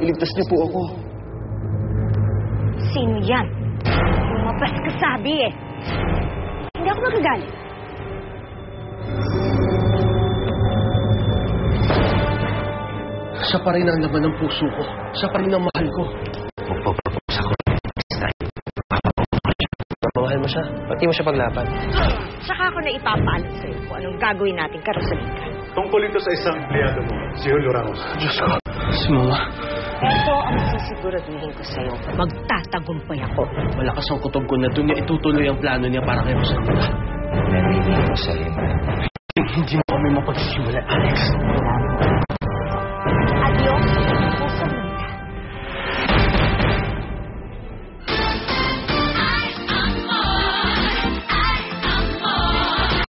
iligtas niyo po ako. Sino yan? Lumabas ka sabi eh. Hindi ako magagalit. Siya pa rin ang laman ng puso ko. Siya pa rin ang mahal ko. Magpapropose ako. Mahal mo siya? Ba't di mo siya paglaban? Saka ako na ipapaalam sa'yo kung anong gagawin natin karosalika. Tungkol ito sa isang empleyado mo, si Julio Ramos. Diyos ko, si Mama. Ito ang sisiguraduhin ko sa'yo. Magtatagumpay ako. Malakas ang kutob ko na doon niya itutuloy ang plano niya para kay Rosalita. Narinig ko sa'yo, man. Hindi mo kami mapagsisimula, Alex.